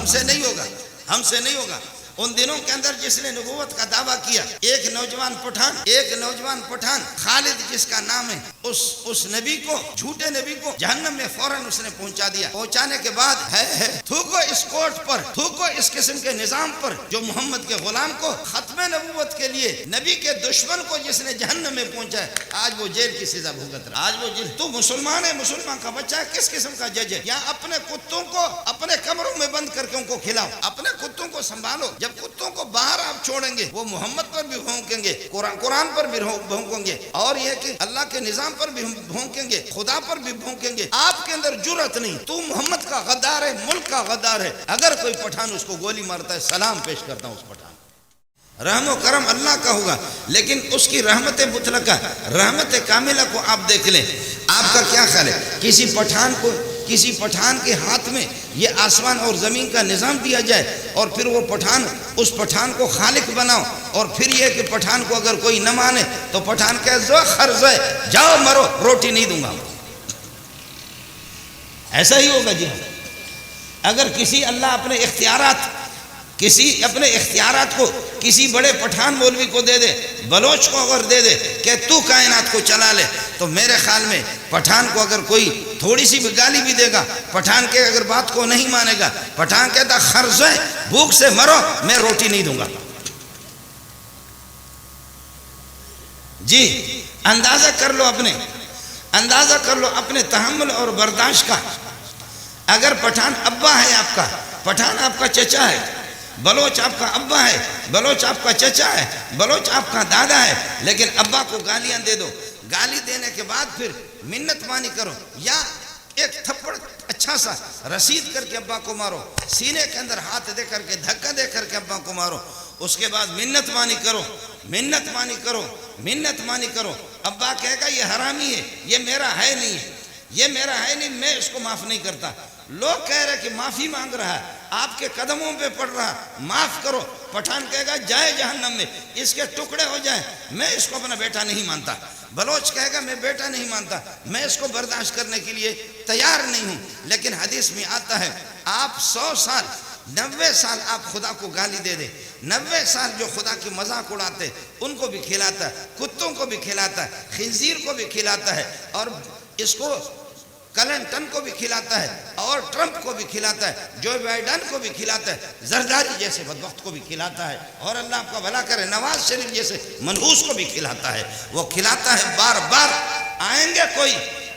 हमसे नहीं होगा, हमसे नहीं होगा। उन दिनों के अंदर जिसने नबूवत का दावा किया, एक नौजवान पठान खालिद जिसका नाम है, उस नबी को, झूठे नबी को जहन्नम में फौरन उसने पहुंचा दिया। पहुंचाने के बाद है थूको इस कोर्ट पर, थूको इस किस्म के निजाम पर जो मोहम्मद के गुलाम को खत्म नबूवत के लिए नबी के दुश्मन को जिसने जहन्नम में पहुंचा, आज वो जेल की सजा भुगत रहा। आज वो जेल, तू मुसलमान है, मुसलमान का बच्चा है, किस किस्म का जज है? या अपने कुत्तों को अपने कमरों में बंद करके उनको खिलाओ, अपने कुत्तों को संभालो। जब कुत्तों को बाहर आप छोड़ेंगे वो मोहम्मद पर भी भौंकेंगे, कुरान पर भी भौंकेंगे, और यह कि अल्लाह के निजाम पर भी भौंकेंगे, खुदा पर भी भौंकेंगे। आपके अंदर जुर्रत नहीं, तू मोहम्मद का गद्दार है, मुल्क का गद्दार है। अगर कोई पठान उसको गोली मारता है, सलाम पेश करता हूं उस पठान। रहमो करम अल्लाह का होगा, लेकिन उसकी रहमत मुतलका, रहमत कामिला को आप देख लें। आपका क्या ख्याल है, किसी पठान के हाथ में ये आसमान और ज़मीन का निज़ाम दिया जाए और फिर वो पठान, उस पठान को खालिक बनाओ, और फिर ये कि पठान को अगर कोई न माने तो पठान कहे जो खर्ज है, जाओ मरो, रोटी नहीं दूंगा। ऐसा ही होगा जी। अगर किसी अल्लाह अपने इख्तियारात को किसी बड़े पठान मौलवी को दे दे, बलोच को अगर दे दे कि तू कायनात को चला ले, तो मेरे ख्याल में पठान को अगर कोई थोड़ी सी भी गाली भी देगा, पठान के अगर बात को नहीं मानेगा, पठान कहता खर्ज है, भूख से मरो, मैं रोटी नहीं दूंगा। जी, अंदाजा कर लो अपने तहम्मुल और बर्दाश्त का। अगर पठान अब्बा है आपका, पठान आपका चचा है, बलोच आपका अब्बा है, बलोच आपका चचा है, बलोच आपका दादा है, लेकिन अब्बा को गालियां दे दो, गाली देने के बाद फिर मिन्नत मानी करो, या एक थप्पड़ अच्छा सा रसीद करके अब्बा को मारो, सीने के अंदर हाथ दे करके धक्का दे करके अब्बा को मारो, उसके बाद मिन्नत मानी करो। अब्बा कहेगा ये हरामी है, ये मेरा है नहीं, मैं इसको माफ नहीं करता। लोग कह रहे कि माफी मांग रहा है, आपके कदमों पे पड़ रहा, माफ करो। पठान कहेगा जाए जहन्नम में, इसके टुकड़े हो जाए, मैं इसको अपना बेटा नहीं मानता। बलोच कहेगा मैं बेटा नहीं मानता, मैं इसको बर्दाश्त करने के लिए तैयार नहीं हूं। लेकिन हदीस में आता है, आप 100 साल 90 साल आप खुदा को गाली दे दे, 90 साल जो खुदा की मजाक उड़ाते उनको भी खिलाता है, कुत्तों को भी खिलाता है, खिंजीर को भी खिलाता है, और इसको क्लिंटन को भी खिलाता है, और ट्रंप को भी खिलाता है, जो बाइडन को भी खिलाता है, जरदारी जैसे बदबख्त को भी खिलाता है, और अल्लाह आपका भला करे नवाज शरीफ जैसे मनहूस को भी खिलाता है। वो खिलाता है, बार बार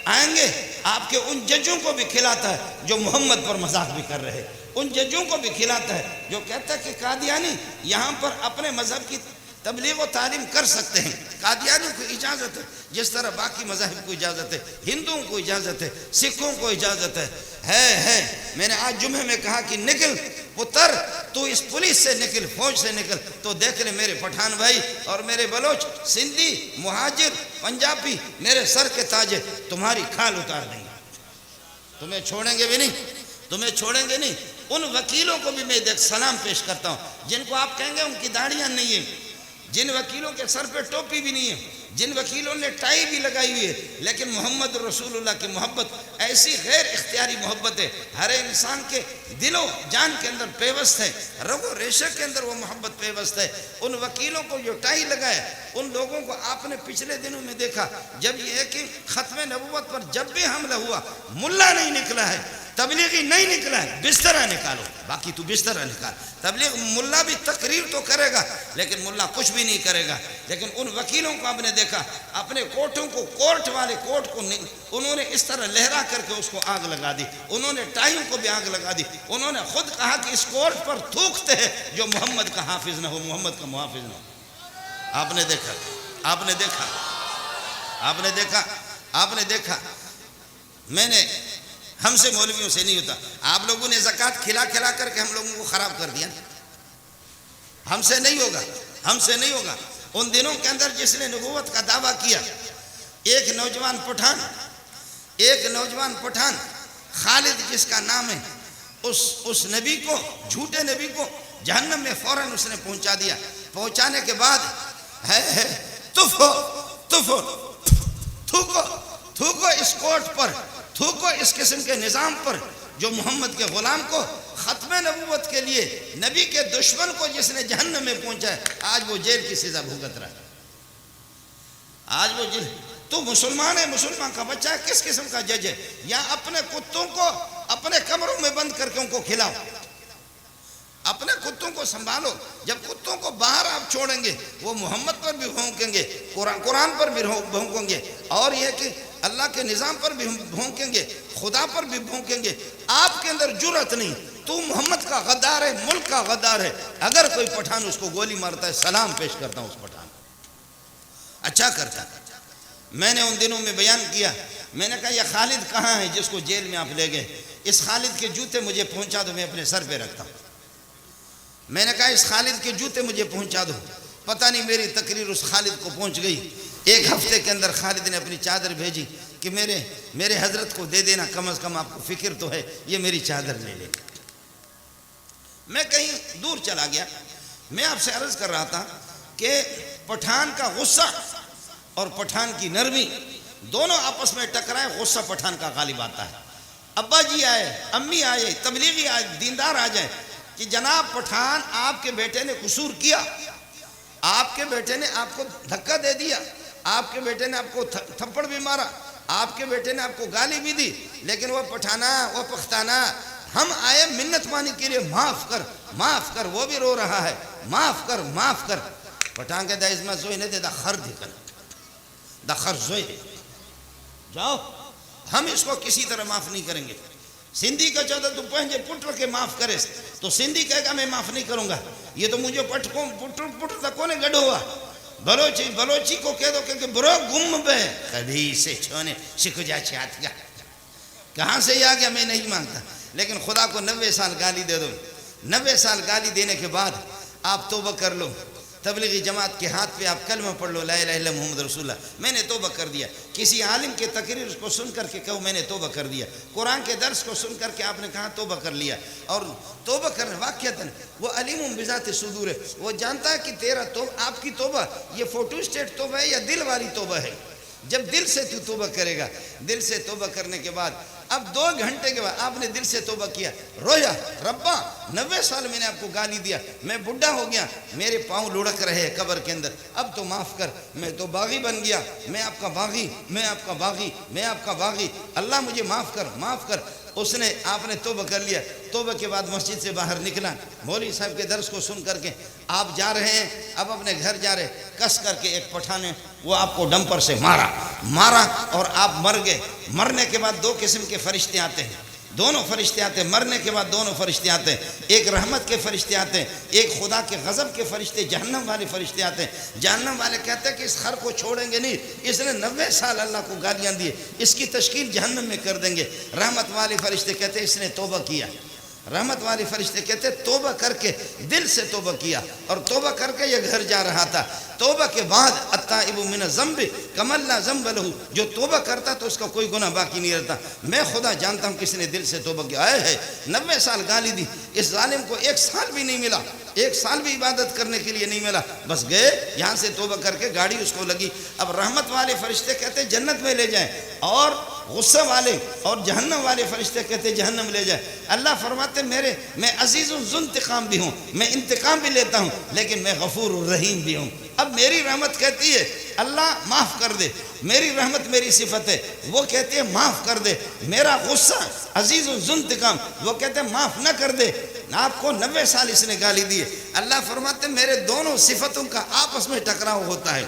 आएंगे आपके उन जजों को भी खिलाता है जो मोहम्मद पर मजाक भी कर रहे हैं, उन जजों को भी खिलाता है जो कहता है कि कादियानी यहाँ पर अपने मजहब की तबलीग व तालीम कर सकते हैं, कादियानियों को इजाज़त है, जिस तरह बाकी मज़ाहिब को इजाज़त है, हिंदुओं को इजाज़त है, सिखों को इजाज़त है। मैंने आज जुम्मे में कहा कि निकल पुत्र, तू इस पुलिस से निकल, फौज से निकल, तो देख ले मेरे पठान भाई और मेरे बलोच, सिंधी, मुहाजिर, पंजाबी, मेरे सर के ताजे तुम्हारी खाल उतार देंगे, तुम्हें छोड़ेंगे नहीं। उन वकीलों को भी मैं देख सलाम पेश करता हूँ जिनको आप कहेंगे उनकी दाढ़ियाँ नहीं है, जिन वकीलों के सर पे टोपी भी नहीं है, जिन वकीलों ने टाई भी लगाई हुई है, लेकिन मोहम्मद रसूलुल्लाह की मोहब्बत ऐसी गैर इख्तियारी मोहब्बत है, हर इंसान के दिलो जान के अंदर पेवस्त है, रगो रेशे के अंदर वो मोहब्बत पेवस्त है। उन वकीलों को जो टाई लगाए, उन लोगों को आपने पिछले दिनों में देखा, जब ये है कि खत्म नबूवत पर जब भी हमला हुआ, मुल्ला नहीं निकला है, तबलीगी नहीं निकला है, बिस्तरा निकालो, बाकी तू बिस्तरा निकाल। तबलीग मुल्ला भी तकरीर तो करेगा, लेकिन मुल्ला कुछ भी नहीं करेगा। लेकिन उन वकीलों को आपने देखा, अपने कोर्टों को, कोर्ट को उन्होंने इस तरह लहरा करके उसको आग लगा दी, उन्होंने टाइम को भी आग लगा दी। उन्होंने खुद कहा कि इस कोर्ट पर थूकते हैं जो मोहम्मद का हाफिज ना हो, मोहम्मद का मुहाफिज ना हो। आपने देखा मैंने, हमसे मौलवियों से नहीं होता, आप लोगों ने ज़कात खिला करके हम लोगों को ख़राब कर दिया। हमसे नहीं होगा। उन दिनों के अंदर जिसने नबूवत का दावा किया, एक नौजवान पठान खालिद जिसका नाम है, उस नबी को, झूठे नबी को जहन्नम में फौरन उसने पहुंचा दिया। पहुंचाने के बाद है थूको इस कोर्ट पर, थूको इस किस्म के निज़ाम पर जो मोहम्मद के ग़ुलाम को ख़त्म नबूवत के लिए नबी के दुश्मन को जिसने जहन्नम में पहुंचाया, आज वो जेल की सज़ा भुगत रहा है। आज वो जेल, तो मुसलमान है, मुसलमान का बच्चा है, किस किस्म का जज है? या अपने कुत्तों को अपने कमरों में बंद करके उनको खिलाओ, अपने कुत्तों को संभालो। जब कुत्तों को बाहर आप छोड़ेंगे वो मोहम्मद पर भी भौंकेंगे, कुरान पर भी भौंकेंगे, और यह कि अल्लाह के निज़ाम पर भी भौंकेंगे, खुदा पर भी भौंकेंगे। आपके अंदर जुर्रत नहीं, तू मोहम्मद का गद्दार है, मुल्क का गद्दार है। अगर कोई पठान उसको गोली मारता है, सलाम पेश करता हूँ उस पठान, अच्छा करता। मैंने उन दिनों में बयान किया, मैंने कहा यह खालिद कहाँ है जिसको जेल में आप ले गए? इस खालिद के जूते मुझे पहुँचा दो, मैं अपने सर पे रखता हूँ। मैंने कहा इस खालिद के जूते मुझे पहुँचा दो। पता नहीं मेरी तकरीर उस खालिद को पहुँच गई। एक हफ्ते के अंदर खालिद ने अपनी चादर भेजी कि मेरे हजरत को दे देना, कम अज़ कम आपको फ़िक्र तो है, ये मेरी चादर ले ले। मैं कहीं दूर चला गया। मैं आपसे अर्ज़ कर रहा था कि पठान का गुस्सा और पठान की नरमी दोनों आपस में टकराए, गुस्सा पठान का गालिब आता है। अब्बा जी आए, अम्मी आए, तबलीगी आए, दीनदार आ जाए कि जनाब पठान आपके बेटे ने कसूर किया, आपके बेटे ने आपको धक्का दे दिया, आपके बेटे ने आपको थप्पड़ भी मारा, आपके बेटे ने आपको गाली भी दी, लेकिन वह पठाना, वह पख्ताना, हम आए मिन्नत मानी के लिए, माफ़ कर, माफ़ कर। वो भी रो रहा है, माफ़ कर, माफ़ कर। पठान के दाइज में जोई ने दे दखर दिखन, दखर जोई दे जाओ, हम इसको किसी तरह माफ़ नहीं करेंगे। सिंधी का चौदह तू पंहिंजे पुट के माफ़ करे तो सिंधी कहेगा मैं माफ़ नहीं करूँगा। ये तो मुझे पटको पुट तक कोने गढ़ो हुआ। बलोची को कह दो कि बुरो गुम बे कभी से छोने सिख जा छात कहाँ से आ गया, मैं नहीं मांगता। लेकिन खुदा को 90 साल गाली दे दो, 90 साल गाली देने के बाद आप तौबा कर लो, तबलीगी जमात के हाथ पे आप कलमा पढ़ लो, ला इलाहा इल्लल्लाह मुहम्मद रसूलुल्लाह, मैंने तौबा कर दिया। किसी आलिम के तकरीर को सुन करके कहो मैंने तौबा कर दिया। कुरान के दर्स को सुन करके आपने कहा तौबा कर लिया। और तौबा करने वाक़ियतन वो अलीमुम बिज़ाति सुदूर है, वो जानता है कि तेरा तो आपकी तौबा ये फोटो स्टेट तौबा है या दिल वाली तौबा है। जब दिल से तू तौबा करेगा, दिल से तौबा करने के बाद अब 2 घंटे के बाद आपने दिल से तौबा किया, रोया, रब्बा 90 साल मैंने आपको गाली दिया, मैं बुढ़ा हो गया, मेरे पाँव लुढ़क रहे कब्र के अंदर, अब तो माफ़ कर, मैं तो बागी बन गया, मैं आपका बागी, मैं आपका बागी, मैं आपका बागी, अल्लाह मुझे माफ़ कर, माफ़ कर। उसने आपने तौबा कर लिया। तौबा के बाद मस्जिद से बाहर निकला, मौलवी साहब के दर्स को सुन करके आप जा रहे हैं, अब अपने घर जा रहे, कस करके एक पठान ने वो आपको डंपर से मारा और आप मर गए। मरने के बाद 2 किस्म के फरिश्ते आते हैं, दोनों फरिश्ते आते हैं। मरने के बाद दोनों फरिश्ते आते हैं, एक रहमत के फरिश्ते आते हैं, एक खुदा के गज़ब के फरिश्ते, जहन्नम वाले फरिश्ते आते हैं। जहन्नम वाले कहते हैं कि इस खर को छोड़ेंगे नहीं, इसने 90 साल अल्लाह को गालियाँ दी, इसकी तश्कील जहन्नम में कर देंगे। रहमत वाले फरिश्ते कहते हैं इसने तौबा किया। रहमत वाले फरिश्ते कहते तौबा करके, दिल से तौबा किया और तौबा करके ये घर जा रहा था। तौबा के बाद अत्ताइबु मिन ज़ंबि कमल्ला ज़ंब लहू, जो तौबा करता तो उसका कोई गुनाह बाकी नहीं रहता। मैं खुदा जानता हूँ किसने दिल से तौबा किया है। 90 साल गाली दी, इस जालिम को 1 साल भी नहीं मिला, 1 साल भी इबादत करने के लिए नहीं मिला, बस गए यहाँ से तौबा करके, गाड़ी उसको लगी। अब रहमत वाले फरिश्ते कहते जन्नत में ले जाएं और गुस्सा वाले और जहन्नम वाले फरिश्ते कहते जहन्नम ले जाए। अल्लाह फरमाते मैं अजीज़ुन ज़ुंतिक़ाम भी हूँ, मैं इंतकाम भी लेता हूँ, लेकिन मैं गफ़ूर रहीम भी हूँ। अब मेरी रहमत कहती है अल्लाह माफ़ कर दे, मेरी रहमत मेरी सिफत है, वो कहती है माफ़ कर दे। मेरा गुस्सा अजीज़ुन ज़ुंतिक़ाम, वो कहते माफ़ न कर दे। आपको 90 साल इसने गाली दी है। अल्लाह फरमाते मेरे दोनों सिफतों का आपस में टकराव होता है,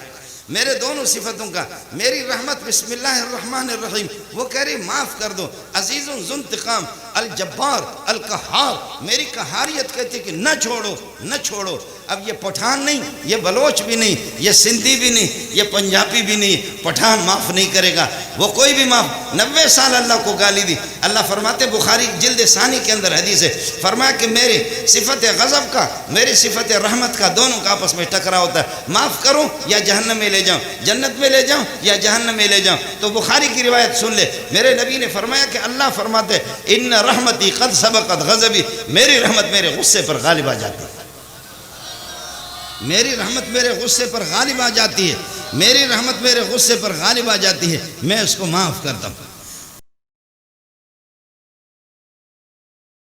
मेरे दोनों सिफतों का। मेरी रहमत बिस्मिल्लाहिर्रहमानिर्रहीम, वो कह रही माफ़ कर दो। अजीज़ुन ज़ुंतिक़ाम अल जब्बार अल कहार, मेरी कहारियत कहती कि न छोड़ो, न छोड़ो। अब ये पठान नहीं, ये बलोच भी नहीं, ये सिंधी भी नहीं, ये पंजाबी भी नहीं, पठान माफ़ नहीं करेगा, वो कोई भी माफ़। 90 साल अल्लाह को गाली दी। अल्लाह फरमाते बुखारी जिल्द सानी के अंदर हदीस है, फरमाया कि मेरे सिफत गज़ब का, मेरी सिफत रहमत का, दोनों का आपस में टकराव होता है। माफ़ करूँ या जहन्नम में ले जाऊँ, जन्नत में ले जाऊँ या जहन्नम में ले जाऊँ। तो बुखारी की रिवायत सुन ले, मेरे नबी ने फरमाया कि अल्लाह फरमाते इन्न रहमती क़द सबक़त ग़ज़बी, मेरी रहमत मेरे गुस्से पर गालिब आ जाती है, मेरी रहमत मेरे गुस्से पर गालिब आ जाती है, मेरी रहमत मेरे गुस्से पर गालिब आ जाती है, मैं उसको माफ़ करता हूँ।